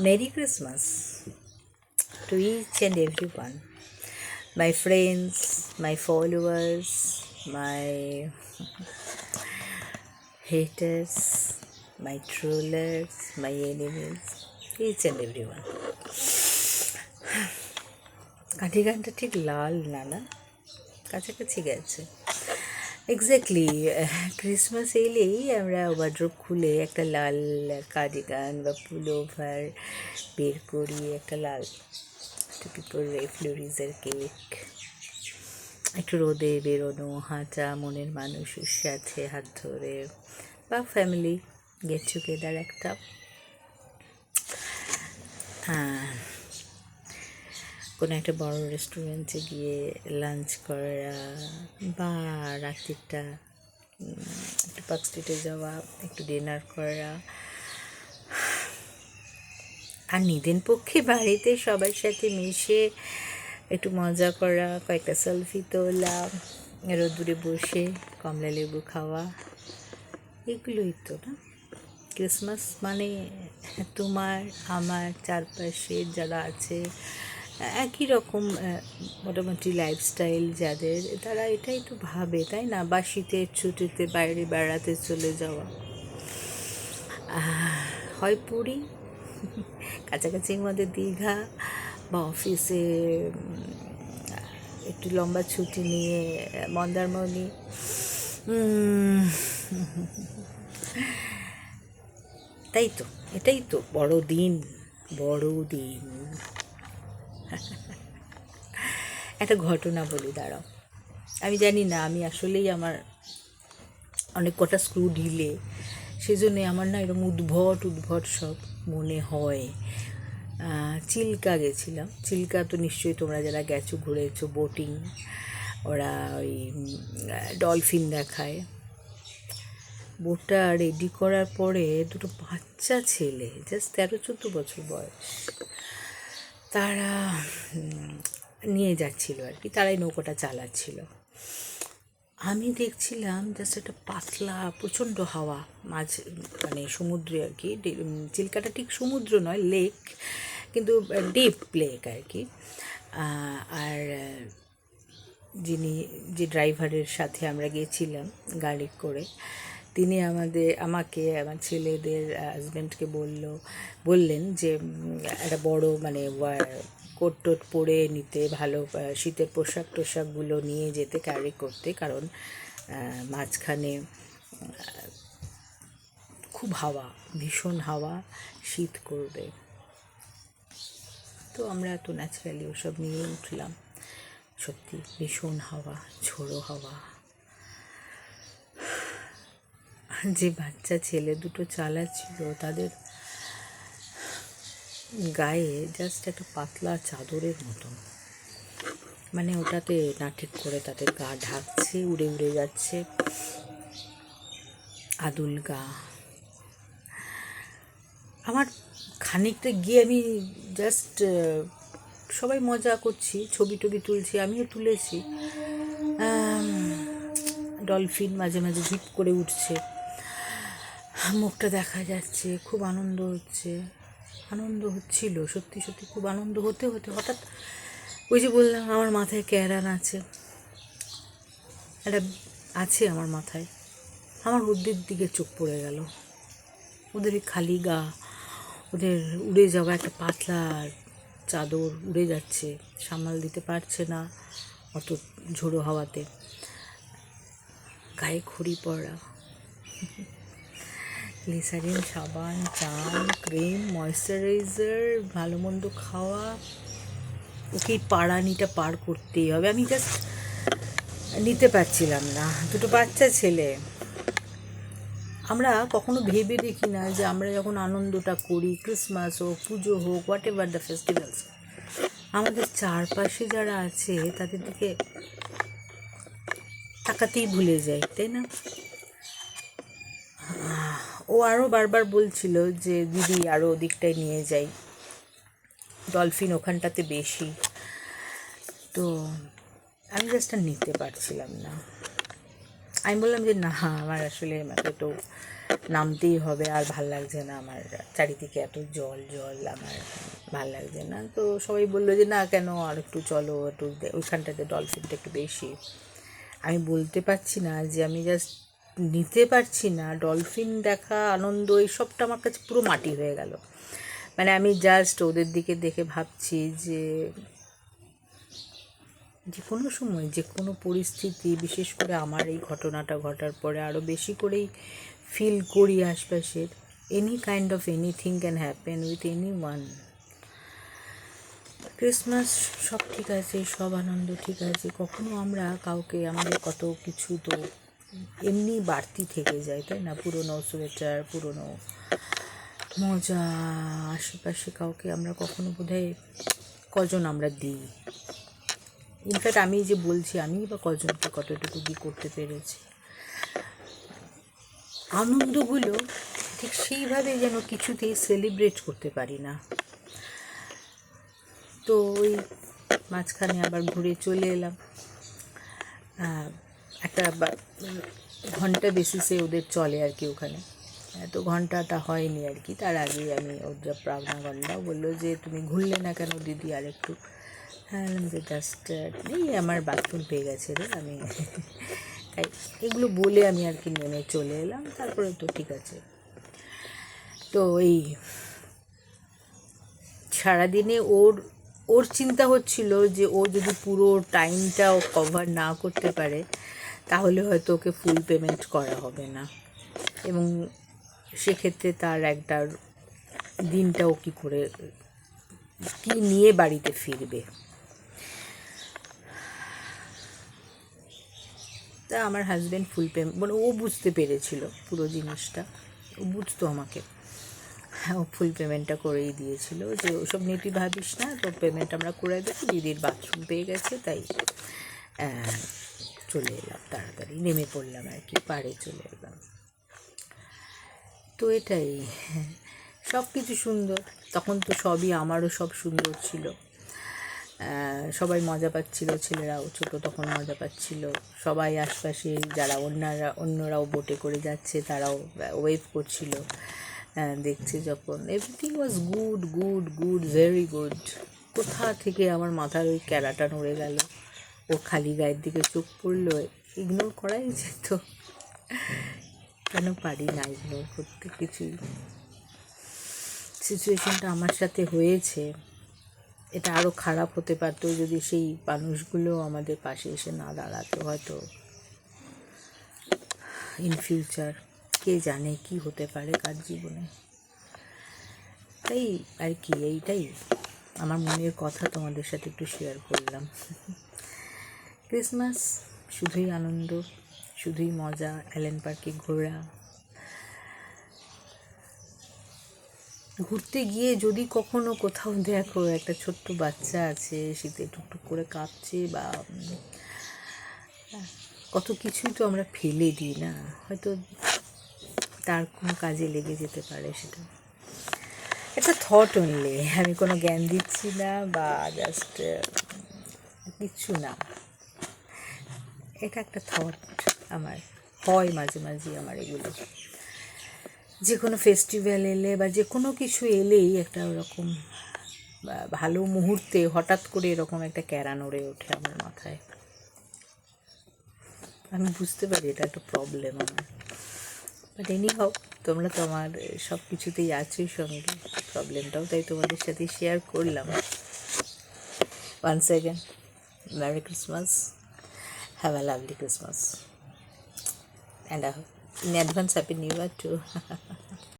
Merry Christmas to each and everyone, my friends, my followers, my haters, my trollers, my enemies, each and everyone. কাঠি গানটা ঠিক লাল না কাছাকাছি গেছে। Exactly Christmas এলেই আমরা ওয়ার্ড্রোব খুলে একটা লাল কার্ডিগান বা পুলোভার বের করি, একটা লাল টুপি পরে, ফ্লোরিজের কেক, একটু রোদে বেরোনো, হাঁটা, মনের মানুষের সাথে হাত ধরে, বা ফ্যামিলি গেট টুগেদার একটা, কোনো একটা বড় রেস্টুরেন্টে গিয়ে লাঞ্চ করা, বা রাত্রিটা একটু পার্ক স্ট্রিটে যাওয়া, একটু ডিনার করা, আর নিদেন পক্ষে বাড়িতে সবার সাথে মিশে একটু মজা করা, কয়েকটা সেলফি তোলা, রোদ্দুরে বসে কমলা লেবু খাওয়া, এগুলোই তো না ক্রিসমাস মানে। তোমার আমার চারপাশে যারা আছে একই রকম মোটামুটি লাইফস্টাইল যাদের, তারা এটাই তো ভাবে, তাই না? বা শীতের ছুটিতে বাইরে বেড়াতে চলে যাওয়া, হয় পুরী, কাছাকাছির মধ্যে দীঘা, বা অফিসে একটু লম্বা ছুটি নিয়ে মন্দারমণি। তাই তো, এটাই তো বড়দিন। একটা ঘটনা বলি, দাঁড়াও। আমি জানি না, আমি আসলেই আমার অনেক কটা স্ক্রু ঢিলে, সেজন্যে আমার না এরকম উদ্ভট সব মনে হয়। চিল্কা গেছিলাম। চিল্কা তো নিশ্চয়ই তোমরা যারা গেছো, ঘুরেছো, বোটিং, ওরা ওই ডলফিন দেখায়। বোটটা রেডি করার পরে দুটো বাচ্চা ছেলে, জাস্ট 13-14 বছর বয়স, তারা নিয়ে যাচ্ছিল আর কি, তারাই নৌকাটা চালাচ্ছিল। আমি দেখছিলাম জাস্ট একটা পাতলা, প্রচণ্ড হাওয়া, মাঝ মানে সমুদ্রে আর কি। চিল্কাটা ঠিক সমুদ্র নয়, লেক, কিন্তু ডিপ লেক আর কি। আর যে ড্রাইভারের সাথে আমরা গেছিলাম গাড়ি করে, তিনি আমাকে আমার ছেলেদের হাজব্যান্ডকে বললেন যে একটা বড় মানে কোট টোট পরে নিতে, ভালো শীতের পোশাকগুলো নিয়ে যেতে, ক্যারি করতে, কারণ মাঝখানে খুব হাওয়া, ভীষণ হাওয়া, শীত করবে। তো আমরা তো ন্যাচারালি ওসব নিয়ে উঠলাম। সত্যি ভীষণ হাওয়া, ঝোড়ো হাওয়া। যে বাচ্চা ছেলে দুটো চালাচ্ছিল, তাদের গায়ে জাস্ট একটা পাতলা চাদরের মতন, মানে ওটাতে না ঠিক করে তাদের গা ঢাকছে, উড়ে উড়ে যাচ্ছে আদুল গা। আমার খানিকটা গিয়ে আমি জাস্ট, সবাই মজা করছি, ছবি টবি তুলছি, আমিও তুলেছি। ডলফিন মাঝে মাঝে ঝিপ করে উঠছে, মুখটা দেখা যাচ্ছে, খুব আনন্দ হচ্ছিল, সত্যি সত্যি খুব আনন্দ হতে হঠাৎ ওই যে বললাম আমার মাথায় ক্যারান আছে, একটা আছে আমার মাথায়, আমার ওদের দিকে চোখ পড়ে গেল। ওদের খালি গা, ওদের উড়ে যাওয়া একটা পাতলা চাদর উড়ে যাচ্ছে, সামাল দিতে পারছে না অত ঝোড়ো হাওয়াতে, গায়ে খড়ি পড়া, গ্লিসারিন, সাবান, চান, ক্রিম, ময়েশ্চারাইজার, ভালো মন্দ খাওয়া, ওকে পাড়ানিটা পার করতেই হবে। আমি জাস্ট নিতে পারছিলাম না। দুটো বাচ্চা ছেলে, আমরা কখনো ভেবে দেখি না যে আমরা যখন আনন্দটা করি, ক্রিসমাস হোক, পুজো হোক, হোয়াট এভার দ্য ফেস্টিভ্যালস, আমাদের চারপাশে যারা আছে তাদের দিকে তাকাতেই ভুলে যাই, তাই না? ও আরও বারবার বলছিল যে দিদি আরও ওদিকটায় নিয়ে যাই, ডলফিন ওখানটাতে বেশি। তো আমি জাস্ট আর নিতে পারছিলাম না। আমি বললাম যে না, আমার আসলে তো নামতেই হবে, আর ভাল লাগছে না আমার, চারিদিকে এত জল জল, আমার ভাল লাগছে না। তো সবাই বললো যে না কেন, আর একটু চলো, একটু ওইখানটাতে ডলফিনটা একটু বেশি। আমি বলতে পারছি না যে আমি জাস্ট নিতে পারছি না, ডলফিন দেখা আনন্দ এইসবটা আমার কাছে পুরো মাটি হয়ে গেল। মানে আমি জাস্ট ওদের দিকে দেখে ভাবছি যে যে কোনো সময় যে কোনো পরিস্থিতি, বিশেষ করে আমার এই ঘটনাটা ঘটার পরে আরও বেশি করেই ফিল করি আশপাশের, any kind of anything can happen with any one. Christmas সব ঠিক আছে, সব আনন্দ ঠিক আছে, কখনো আমরা কাউকে, আমাদের কত কিছু তো এমনি বাড়তি থেকে যায়, তাই না? পুরনো সোয়েটার, পুরনো মজা, আশেপাশে কাউকে আমরা কখনো বোধহয় কজন আমরা দিই। ইনফ্যাক্ট আমি যে বলছি, আমি বা কজনকে কতটুকু কী করতে পেরেছি। আনন্দগুলো ঠিক সেইভাবে যেন কিছুতেই সেলিব্রেট করতে পারি না। তো ওই মাঝখানে আবার ঘুরে চলে এলাম। একটা ঘন্টা বেসিসে ওদের চলে আর কি ওখানে, তো ঘন্টাটা হয়নি আর কি। তার আগে আমি ওর যা প্রাগনাগণ্ডাও বললো যে তুমি ঘুরলে না কেন দিদি আর একটু। হ্যাঁ, যে জাস্ট এই আমার বাথরুম পেয়ে গেছে রে, আমি তাই এগুলো বলে আমি আর কি নেমে চলে এলাম। তারপরে তো ঠিক আছে। তো এই সারাদিনে ওর ওর চিন্তা হচ্ছিল যে ও যদি পুরো টাইমটা ও কভার না করতে পারে তাহলে হয়তো ওকে ফুল পেমেন্ট করা হবে না, এবং সেক্ষেত্রে তার একটা দিনটা ও কী করে কী নিয়ে বাড়িতে ফিরবে। তা আমার হাজব্যান্ড ফুল পেমেন্ট, মানে ও বুঝতে পেরেছিল পুরো জিনিসটা, ও বুঝতো আমাকে। হ্যাঁ, ও ফুল পেমেন্টটা করেই দিয়েছিল যে ওসব নিয়ে তুই ভাবিস না, তো পেমেন্ট আমরা করে দেবো, দিদির বাথরুম পেয়ে গেছে তাই চলে এলাম, তাড়াতাড়ি নেমে পড়লাম আর কি, পাড়ে চলে এলাম। তো এটাই, সব কিছু সুন্দর। তখন তো সবই আমারও সব সুন্দর ছিল, সবাই মজা পাচ্ছিল, ছেলেরাও ছোটো তখন মজা পাচ্ছিল, সবাই আশপাশে যারা অন্যরাও বোটে করে যাচ্ছে তারাও ওয়েভ করছিল, দেখছে যখন। Everything was good good good, very good. কোথা থেকে আমার মাথার ওই ক্যারাটা নড়ে গেল, ও খালি গায়ের দিকে চোখ পড়লো, ইগনোর করাই যেত, কেন পারি না ইগনোর করতে কিছুই। সিচুয়েশনটা আমার সাথে হয়েছে, এটা আরও খারাপ হতে পারতো যদি সেই মানুষগুলো আমাদের পাশে এসে না দাঁড়াতো। হয়তো ইন ফিউচার কে জানে কি হতে পারে কার জীবনে। তাই আর কি, এইটাই আমার মনের কথা তোমাদের সাথে একটু শেয়ার করলাম। ক্রিসমাস শুধুই আনন্দ, শুধুই মজা, অ্যালেন পার্কে ঘোরা। ঘুরতে গিয়ে যদি কখনো কোথাও দেখো একটা ছোট্ট বাচ্চা আছে, শীতে টুকটুক করে কাঁপছে, বা কত কিছুই তো আমরা ফেলে দিই না, হয়তো তার কোনো কাজে লেগে যেতে পারে। সেটা একটা থট অনলি, আমি কোনো জ্ঞান দিচ্ছি না বা জাস্ট কিচ্ছু না, এটা একটা থট আমার হয় মাঝে মাঝে। আমার এগুলো যে কোনো ফেস্টিভ্যাল এলে বা যে কোনো কিছু এলেই একটা ওরকম ভালো মুহূর্তে হঠাৎ করে এরকম একটা ক্যারা নড়ে ওঠে আমার মাথায়। আমি বুঝতে পারি এটা একটা প্রবলেম আমার, বাট এনি হাউ তোমরা তো আমার সব কিছুতেই আছোই সঙ্গে, প্রবলেমটাও তাই তোমাদের সাথে শেয়ার করলাম। Once again merry Christmas, have a lovely Christmas, and in advance happy new year too.